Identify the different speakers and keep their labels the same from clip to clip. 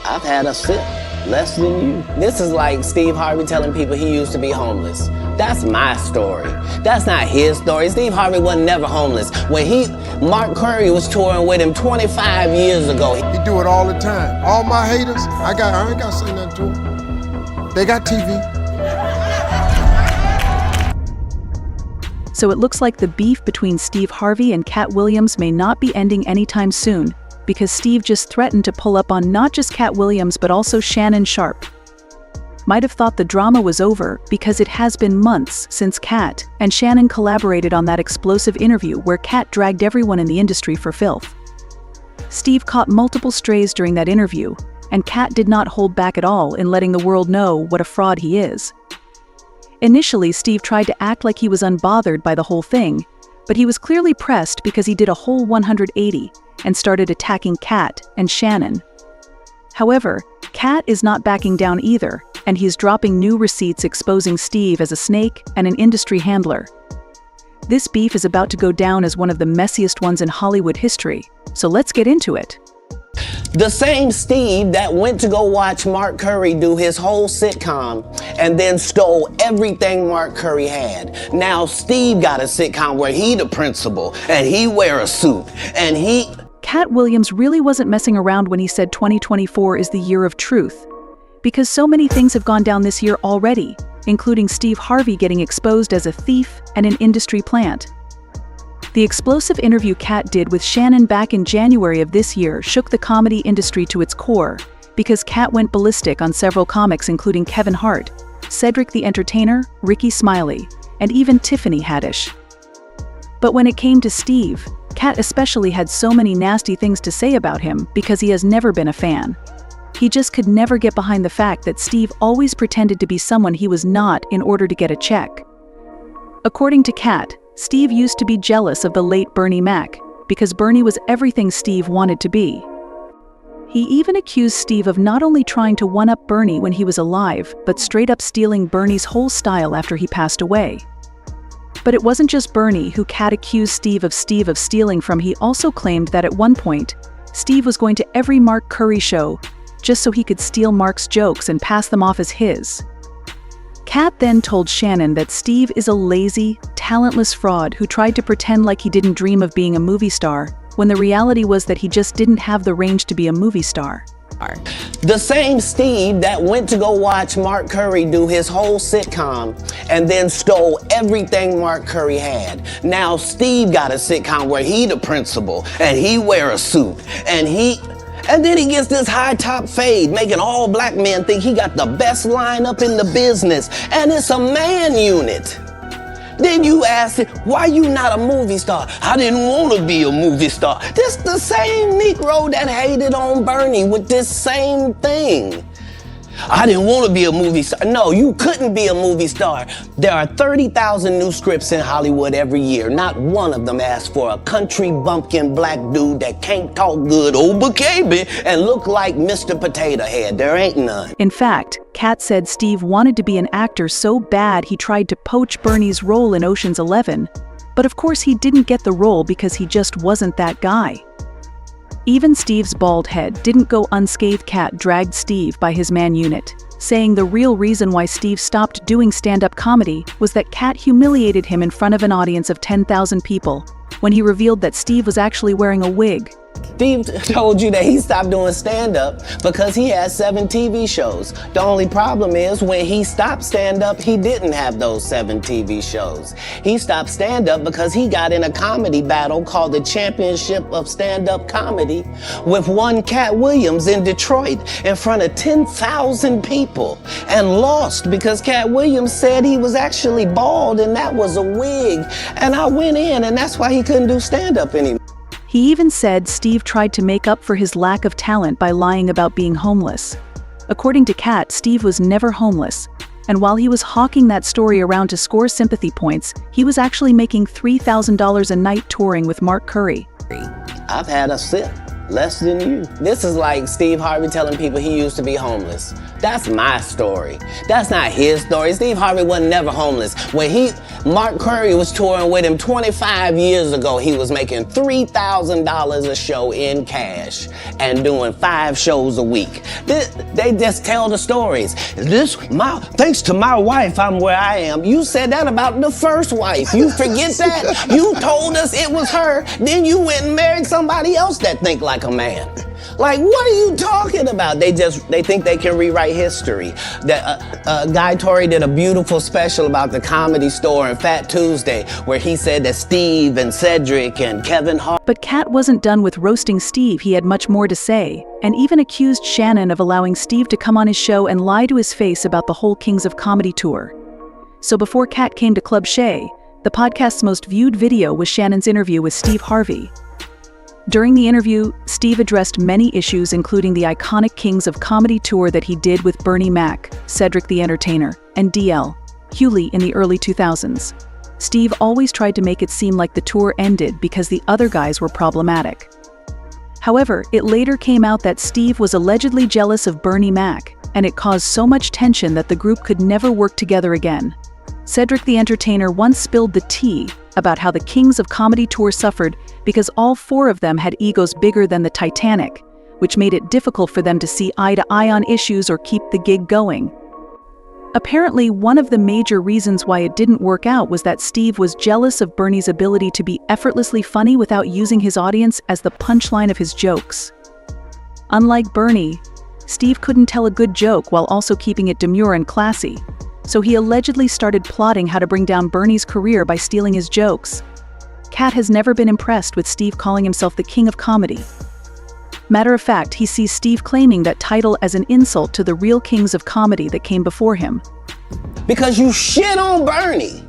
Speaker 1: I've had a sip, less than you. This is like Steve Harvey telling people he used to be homeless. That's my story. That's not his story. Steve Harvey wasn't never homeless. When Mark Curry was touring with him 25 years ago.
Speaker 2: He do it all the time. All my haters, I ain't got to say nothing to them. They got TV.
Speaker 3: So it looks like the beef between Steve Harvey and Katt Williams may not be ending anytime soon, because Steve just threatened to pull up on not just Katt Williams but also Shannon Sharpe. Might have thought the drama was over because it has been months since Katt and Shannon collaborated on that explosive interview where Katt dragged everyone in the industry for filth. Steve caught multiple strays during that interview, and Katt did not hold back at all in letting the world know what a fraud he is. Initially, Steve tried to act like he was unbothered by the whole thing, but he was clearly pressed because he did a whole 180 and started attacking Katt and Shannon. However, Katt is not backing down either, and he's dropping new receipts exposing Steve as a snake and an industry handler. This beef is about to go down as one of the messiest ones in Hollywood history, so let's get into it.
Speaker 1: The same Steve that went to go watch Mark Curry do his whole sitcom and then stole everything Mark Curry had. Now Steve got a sitcom where he the principal and he wear a suit and he...
Speaker 3: Katt Williams really wasn't messing around when he said 2024 is the year of truth, because so many things have gone down this year already, including Steve Harvey getting exposed as a thief and an industry plant. The explosive interview Katt did with Shannon back in January of this year shook the comedy industry to its core, because Katt went ballistic on several comics including Kevin Hart, Cedric the Entertainer, Ricky Smiley, and even Tiffany Haddish. But when it came to Steve, Katt especially had so many nasty things to say about him because he has never been a fan. He just could never get behind the fact that Steve always pretended to be someone he was not in order to get a check. According to Katt, Steve used to be jealous of the late Bernie Mac because Bernie was everything Steve wanted to be. He even accused Steve of not only trying to one-up Bernie when he was alive, but straight up stealing Bernie's whole style after he passed away. But it wasn't just Bernie who Katt accused Steve of stealing from. He also claimed that at one point, Steve was going to every Mark Curry show just so he could steal Mark's jokes and pass them off as his. Katt then told Shannon that Steve is a lazy, talentless fraud who tried to pretend like he didn't dream of being a movie star, when the reality was that he just didn't have the range to be a movie star.
Speaker 1: The same Steve that went to go watch Mark Curry do his whole sitcom and then stole everything Mark Curry had. Now Steve got a sitcom where he the principal and he wear a suit and then he gets this high top fade, making all black men think he got the best lineup in the business, and it's a man unit. Then you ask him, why you not a movie star? I didn't want to be a movie star. This the same Negro that hated on Bernie with this same thing. I didn't want to be a movie star. No, you couldn't be a movie star. There are 30,000 new scripts in Hollywood every year. Not one of them asks for a country bumpkin black dude that can't talk good baby and look like Mr. Potato Head. There ain't none.
Speaker 3: In fact, Katt said Steve wanted to be an actor so bad he tried to poach Bernie's role in Ocean's 11, but of course he didn't get the role because he just wasn't that guy. Even Steve's bald head didn't go unscathed. Katt dragged Steve by his man unit, saying the real reason why Steve stopped doing stand-up comedy was that Katt humiliated him in front of an audience of 10,000 people when he revealed that Steve was actually wearing a wig.
Speaker 1: Steve told you that he stopped doing stand-up because he had 7 TV shows. The only problem is when he stopped stand-up, he didn't have those 7 TV shows. He stopped stand-up because he got in a comedy battle called the Championship of Stand-Up Comedy with one Katt Williams in Detroit in front of 10,000 people and lost because Katt Williams said he was actually bald and that was a wig. And I went in and that's why he couldn't do stand-up anymore.
Speaker 3: He even said Steve tried to make up for his lack of talent by lying about being homeless. According to Katt, Steve was never homeless, and while he was hawking that story around to score sympathy points, he was actually making $3,000 a night touring with Mark Curry.
Speaker 1: I've had a sip, Less than you. This is like Steve Harvey telling people he used to be homeless. That's my story. That's not his story. Steve Harvey wasn't never homeless. When Mark Curry was touring with him 25 years ago, he was making $3,000 a show in cash and doing 5 shows a week. They just tell the stories. Thanks to my wife, I'm where I am. You said that about the first wife. You forget that? You told us it was her, then you went and married somebody else that think like a man. Like, what are you talking about? They think they can rewrite history. Guy Torrey did a beautiful special about the Comedy Store and Fat Tuesday, where he said that Steve and Cedric and Kevin Hart.
Speaker 3: But Katt wasn't done with roasting Steve. He had much more to say, and even accused Shannon of allowing Steve to come on his show and lie to his face about the whole Kings of Comedy tour. So before Katt came to Club Shay, the podcast's most viewed video was Shannon's interview with Steve Harvey. During the interview, Steve addressed many issues, including the iconic Kings of Comedy tour that he did with Bernie Mac, Cedric the Entertainer, and D.L. Hewley in the early 2000s. Steve always tried to make it seem like the tour ended because the other guys were problematic. However, it later came out that Steve was allegedly jealous of Bernie Mac, and it caused so much tension that the group could never work together again. Cedric the Entertainer once spilled the tea about how the Kings of Comedy tour suffered because all 4 of them had egos bigger than the Titanic, which made it difficult for them to see eye to eye on issues or keep the gig going. Apparently, one of the major reasons why it didn't work out was that Steve was jealous of Bernie's ability to be effortlessly funny without using his audience as the punchline of his jokes. Unlike Bernie, Steve couldn't tell a good joke while also keeping it demure and classy, so he allegedly started plotting how to bring down Bernie's career by stealing his jokes. Katt has never been impressed with Steve calling himself the King of Comedy. Matter of fact, he sees Steve claiming that title as an insult to the real Kings of Comedy that came before him.
Speaker 1: Because you shit on Bernie.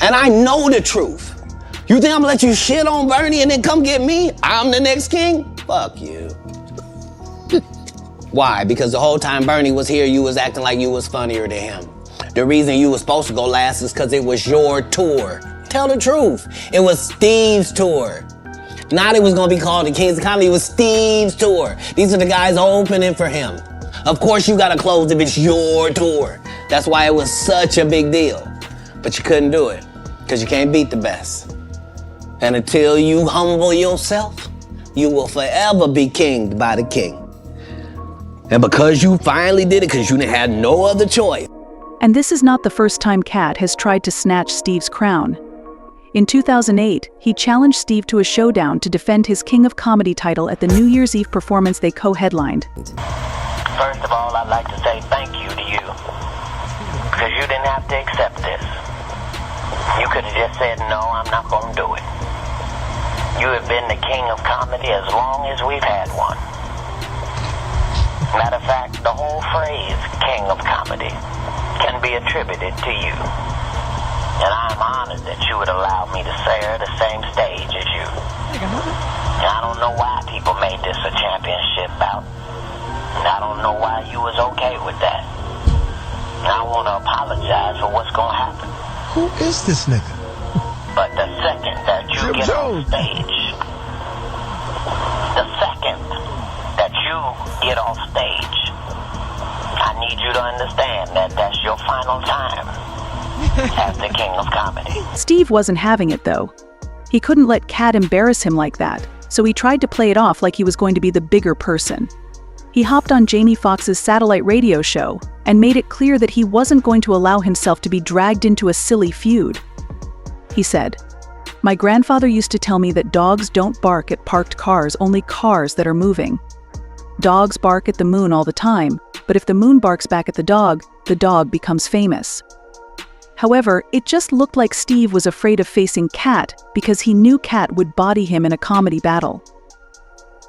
Speaker 1: And I know the truth. You think I'm gonna let you shit on Bernie and then come get me? I'm the next king? Fuck you. Why? Because the whole time Bernie was here, you was acting like you was funnier than him. The reason you was supposed to go last is because it was your tour. Tell the truth. It was Steve's tour. Not it was gonna be called the Kings of Comedy, it was Steve's tour. These are the guys opening for him. Of course you gotta close if it's your tour. That's why it was such a big deal. But you couldn't do it, because you can't beat the best. And until you humble yourself, you will forever be kinged by the king. And because you finally did it, because you didn't have no other choice.
Speaker 3: And this is not the first time Katt has tried to snatch Steve's crown. In 2008, he challenged Steve to a showdown to defend his King of Comedy title at the New Year's Eve performance they co-headlined.
Speaker 4: First of all, I'd like to say thank you to you, because you didn't have to accept this. You could have just said, no, I'm not going to do it. You have been the King of Comedy as long as we've had one. Matter of fact, the whole phrase, King of Comedy, can be attributed to you. And I'm honored that you would allow me to share the same stage as you. And I don't know why people made this a championship bout. And I don't know why you was okay with that. And I want to apologize for what's going to happen.
Speaker 2: Who is this nigga?
Speaker 4: But the second that you get on stage, the second that you get off stage, I need you to understand that that's your final time as the King of Comedy.
Speaker 3: Steve wasn't having it, though. He couldn't let Katt embarrass him like that, so he tried to play it off like he was going to be the bigger person. He hopped on Jamie Foxx's satellite radio show and made it clear that he wasn't going to allow himself to be dragged into a silly feud. He said, "My grandfather used to tell me that dogs don't bark at parked cars, only cars that are moving. Dogs bark at the moon all the time, but if the moon barks back at the dog becomes famous." However, it just looked like Steve was afraid of facing Katt because he knew Katt would body him in a comedy battle.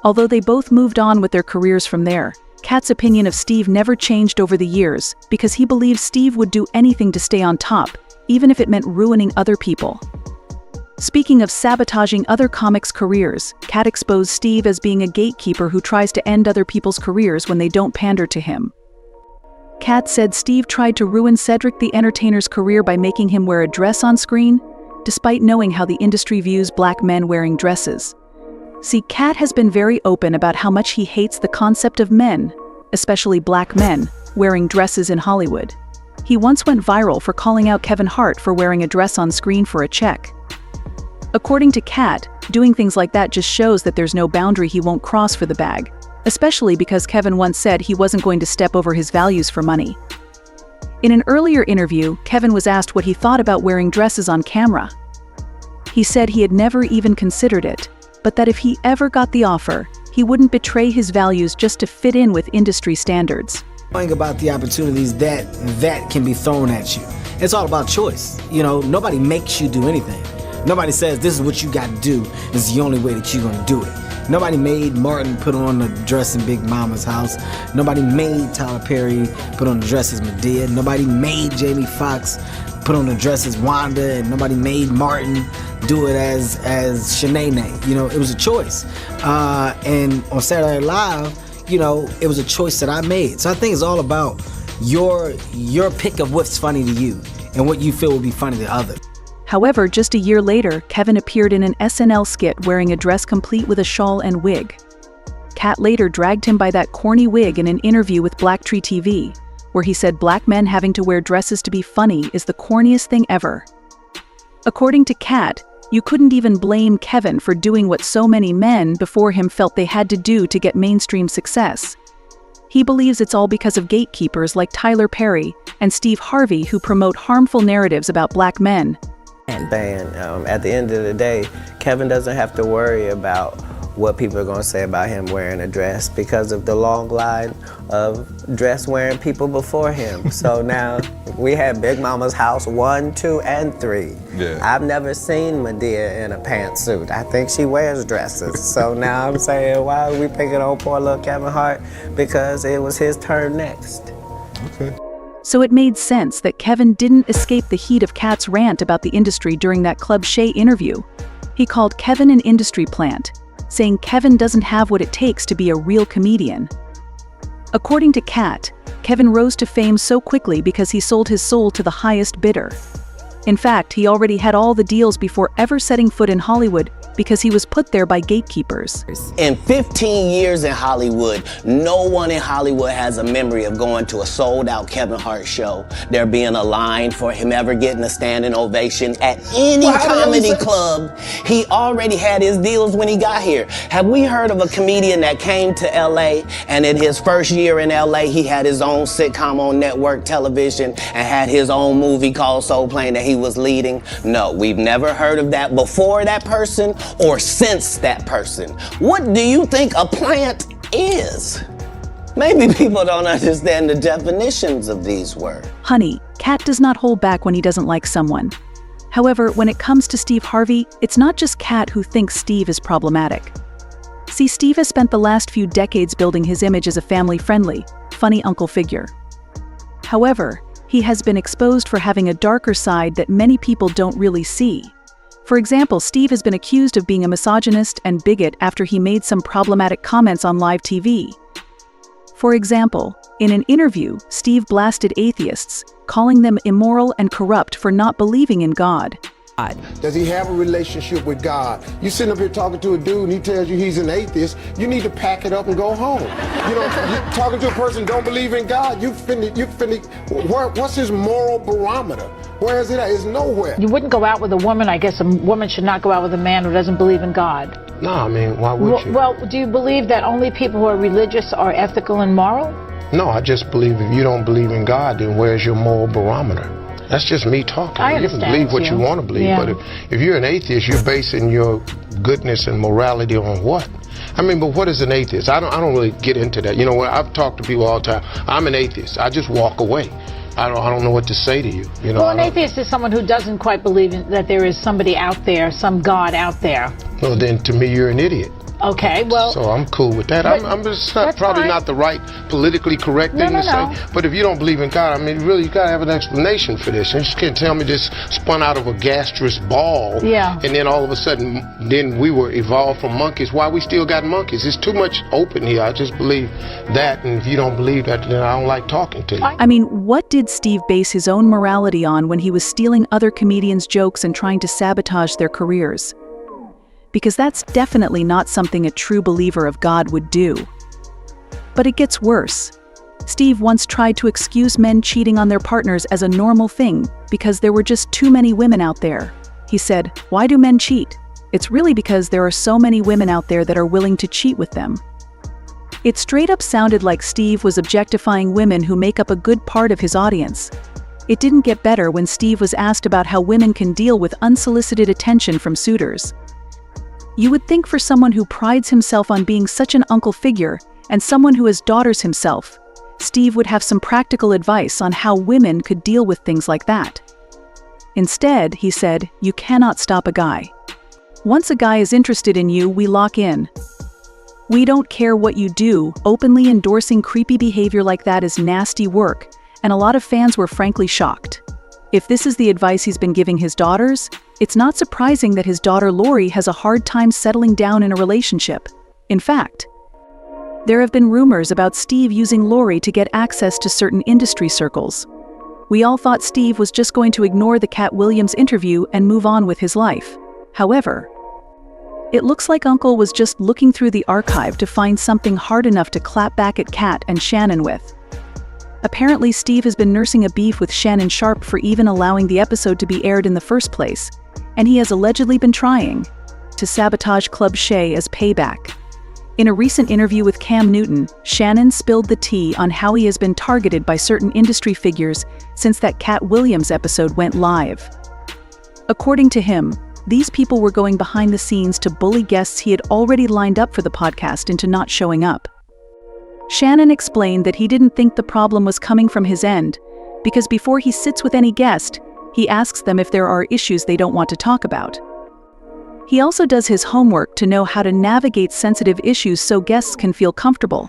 Speaker 3: Although they both moved on with their careers from there, Katt's opinion of Steve never changed over the years because he believed Steve would do anything to stay on top, even if it meant ruining other people. Speaking of sabotaging other comics' careers, Katt exposed Steve as being a gatekeeper who tries to end other people's careers when they don't pander to him. Katt said Steve tried to ruin Cedric the Entertainer's career by making him wear a dress on screen, despite knowing how the industry views black men wearing dresses. See, Katt has been very open about how much he hates the concept of men, especially black men, wearing dresses in Hollywood. He once went viral for calling out Kevin Hart for wearing a dress on screen for a check. According to Katt, doing things like that just shows that there's no boundary he won't cross for the bag, especially because Kevin once said he wasn't going to step over his values for money. In an earlier interview, Kevin was asked what he thought about wearing dresses on camera. He said he had never even considered it, but that if he ever got the offer, he wouldn't betray his values just to fit in with industry standards.
Speaker 5: Think about the opportunities that can be thrown at you. It's all about choice. You know, nobody makes you do anything. Nobody says this is what you got to do. This is the only way that you're going to do it. Nobody made Martin put on a dress in Big Mama's house. Nobody made Tyler Perry put on a dress as Medea. Nobody made Jamie Foxx put on a dress as Wanda, and nobody made Martin do it as Shanae. You know, it was a choice. And on Saturday Night Live, you know, it was a choice that I made. So I think it's all about your pick of what's funny to you and what you feel would be funny to others.
Speaker 3: However, just a year later, Kevin appeared in an SNL skit wearing a dress complete with a shawl and wig. Katt later dragged him by that corny wig in an interview with Blacktree TV, where he said black men having to wear dresses to be funny is the corniest thing ever. According to Katt, you couldn't even blame Kevin for doing what so many men before him felt they had to do to get mainstream success. He believes it's all because of gatekeepers like Tyler Perry and Steve Harvey who promote harmful narratives about black men.
Speaker 1: At the end of the day, Kevin doesn't have to worry about what people are going to say about him wearing a dress because of the long line of dress-wearing people before him. So now we had Big Mama's house 1, 2, and 3.
Speaker 6: Yeah.
Speaker 1: I've never seen Medea in a pantsuit. I think she wears dresses. So now I'm saying, why are we picking on poor little Kevin Hart? Because it was his turn next.
Speaker 6: Okay.
Speaker 3: So it made sense that Kevin didn't escape the heat of Katt's rant about the industry during that Club Shay interview. He called Kevin an industry plant, saying Kevin doesn't have what it takes to be a real comedian. According to Katt, Kevin rose to fame so quickly because he sold his soul to the highest bidder. In fact, he already had all the deals before ever setting foot in Hollywood because he was put there by gatekeepers.
Speaker 1: In 15 years in Hollywood, no one in Hollywood has a memory of going to a sold-out Kevin Hart show, there being a line for him ever getting a standing ovation at any comedy club. He already had his deals when he got here. Have we heard of a comedian that came to LA and in his first year in LA, he had his own sitcom on network television and had his own movie called Soul Plane that he was leading? No, we've never heard of that before that person or since that person. What do you think a plant is? Maybe people don't understand the definitions of these words.
Speaker 3: Honey, Katt does not hold back when he doesn't like someone. However, when it comes to Steve Harvey, it's not just Katt who thinks Steve is problematic. See, Steve has spent the last few decades building his image as a family-friendly, funny uncle figure. However, he has been exposed for having a darker side that many people don't really see. For example, Steve has been accused of being a misogynist and bigot after he made some problematic comments on live TV. For example, in an interview, Steve blasted atheists, calling them immoral and corrupt for not believing in God.
Speaker 2: Does he have a relationship with God? You sitting up here talking to a dude and he tells you he's an atheist, you need to pack it up and go home. You know, you talking to a person who don't believe in God, what's his moral barometer? Where is it at? It's nowhere.
Speaker 7: You wouldn't go out with a woman. I guess a woman should not go out with a man who doesn't believe in God.
Speaker 2: No, I mean, why would you?
Speaker 7: Well, do you believe that only people who are religious are ethical and moral?
Speaker 2: No, I just believe if you don't believe in God, then where's your moral barometer? That's just me talking.
Speaker 7: I understand.
Speaker 2: You can believe what you want to believe,
Speaker 7: Yeah.
Speaker 2: but if you're an atheist, you're basing your goodness and morality on what? I mean, but what is an atheist? I don't really get into that. You know, I've talked to people all the time. I'm an atheist. I just walk away. I don't know what to say to you. You know,
Speaker 7: Well, an atheist is someone who doesn't quite believe that there is somebody out there, some God out there.
Speaker 2: Well, then to me, you're an idiot.
Speaker 7: Okay, well.
Speaker 2: So I'm cool with that.
Speaker 7: But
Speaker 2: I'm just
Speaker 7: that's
Speaker 2: probably
Speaker 7: fine.
Speaker 2: not the right politically correct thing to say. But if you don't believe in God, I mean, really, you gotta have an explanation for this. You just can't tell me this spun out of a gastrous ball.
Speaker 7: Yeah.
Speaker 2: And then all of a sudden, then we were evolved from monkeys. Why we still got monkeys? It's too much open here. I just believe that, and if you don't believe that, then I don't like talking to you.
Speaker 3: I mean, what did Steve base his own morality on when he was stealing other comedians' jokes and trying to sabotage their careers? because that's definitely not something a true believer of God would do. But it gets worse. Steve once tried to excuse men cheating on their partners as a normal thing because there were just too many women out there. He said, "Why do men cheat? It's really because there are so many women out there that are willing to cheat with them." It straight up sounded like Steve was objectifying women who make up a good part of his audience. It didn't get better when Steve was asked about how women can deal with unsolicited attention from suitors. You would think for someone who prides himself on being such an uncle figure and someone who has daughters himself, Steve would have some practical advice on how women could deal with things like that. Instead, he said, "You cannot stop a guy. Once a guy is interested in you, we lock in. We don't care what you do." Openly endorsing creepy behavior like that is nasty work, and a lot of fans were frankly shocked. If this is the advice he's been giving his daughters, it's not surprising that his daughter Lori has a hard time settling down in a relationship. In fact, there have been rumors about Steve using Lori to get access to certain industry circles. We all thought Steve was just going to ignore the Katt Williams interview and move on with his life. However, it looks like Uncle was just looking through the archive to find something hard enough to clap back at Katt and Shannon with. Apparently, Steve has been nursing a beef with Shannon Sharpe for even allowing the episode to be aired in the first place, and he has allegedly been trying to sabotage Club Shay as payback. In a recent interview with Cam Newton, Shannon spilled the tea on how he has been targeted by certain industry figures since that Katt Williams episode went live. According to him, these people were going behind the scenes to bully guests he had already lined up for the podcast into not showing up. Shannon explained that he didn't think the problem was coming from his end, because before he sits with any guest, he asks them if there are issues they don't want to talk about. He also does his homework to know how to navigate sensitive issues so guests can feel comfortable.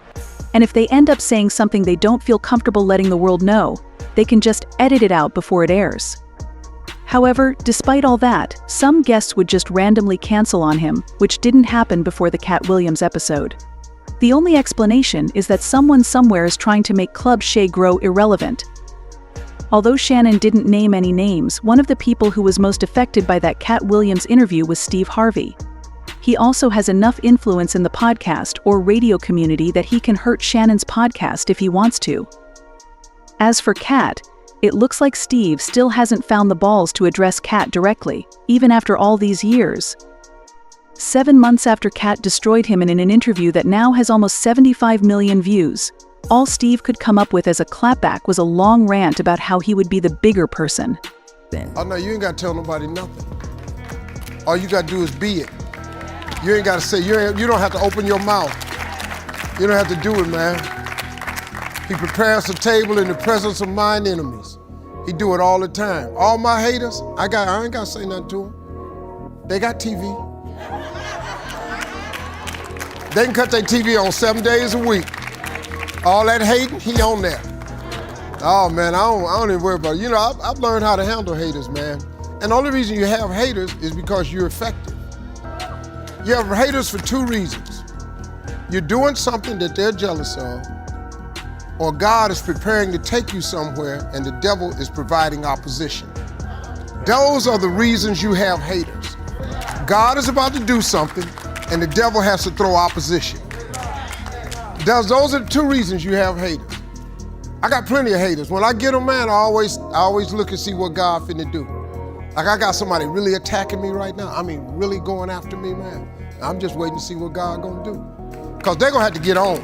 Speaker 3: And if they end up saying something they don't feel comfortable letting the world know, they can just edit it out before it airs. However, despite all that, some guests would just randomly cancel on him, which didn't happen before the Katt Williams episode. The only explanation is that someone somewhere is trying to make Club Shay grow irrelevant. Although Shannon didn't name any names, one of the people who was most affected by that Katt Williams interview was Steve Harvey. He also has enough influence in the podcast or radio community that he can hurt Shannon's podcast if he wants to. As for Katt, it looks like Steve still hasn't found the balls to address Katt directly, even after all these years. 7 months after Katt destroyed him in an interview that now has almost 75 million views, all Steve could come up with as a clapback was a long rant about how he would be the bigger person.
Speaker 2: Oh no, you ain't gotta tell nobody nothing. All you gotta do is be it. You ain't gotta say, you don't have to open your mouth. You don't have to do it, man. He prepares a table in the presence of mine enemies. He do it all the time. All my haters, I ain't gotta say nothing to them. They got TV. They can cut their TV on 7 days a week. All that hating, he on that. Oh man, I don't even worry about it. You know, I've learned how to handle haters, man. And the only reason you have haters is because you're effective. You have haters for 2 reasons. You're doing something that they're jealous of, or God is preparing to take you somewhere and the devil is providing opposition. Those are the reasons you have haters. God is about to do something and the devil has to throw opposition. Those are the 2 reasons you have haters. I got plenty of haters. When I get them, man, I always look and see what God finna do. Like I got somebody really attacking me right now. I mean, really going after me, man. I'm just waiting to see what God gonna do. Cause they're gonna have to get on.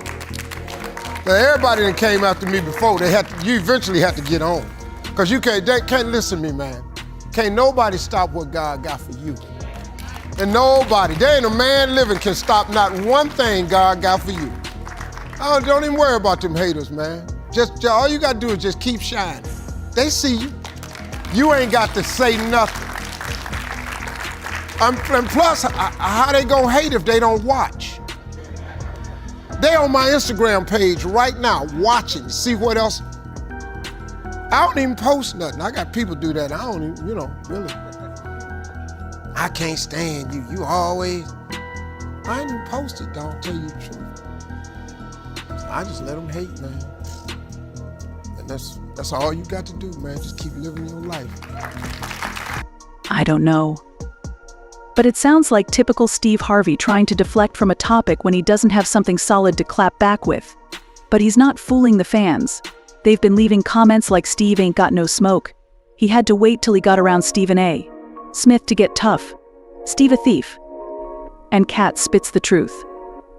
Speaker 2: Now, everybody that came after me before, you eventually have to get on. Cause they can't listen to me, man. Can't nobody stop what God got for you. And nobody, there ain't a man living can stop not one thing God got for you. Don't even worry about them haters, man. Just all you gotta do is just keep shining. They see you. You ain't got to say nothing. And plus, how they gonna hate if they don't watch? They on my Instagram page right now, watching, see what else. I don't even post nothing. I got people do that. I don't even, really. I can't stand you. You always. I ain't even posted, dog, tell you the truth. I just let them hate, man. And that's all you got to do, man. Just keep living your life.
Speaker 3: I don't know. But it sounds like typical Steve Harvey trying to deflect from a topic when he doesn't have something solid to clap back with. But he's not fooling the fans. They've been leaving comments like Steve ain't got no smoke. He had to wait till he got around Stephen A. Smith to get tough. Steve a thief. And Katt spits the truth.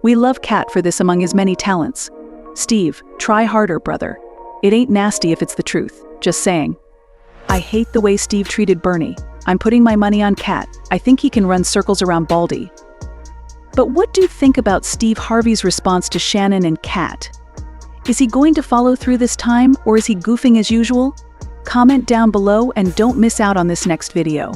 Speaker 3: We love Katt for this among his many talents. Steve, try harder, brother. It ain't nasty if it's the truth. Just saying. I hate the way Steve treated Bernie. I'm putting my money on Katt. I think he can run circles around Baldy. But what do you think about Steve Harvey's response to Shannon and Katt? Is he going to follow through this time, or is he goofing as usual? Comment down below and don't miss out on this next video.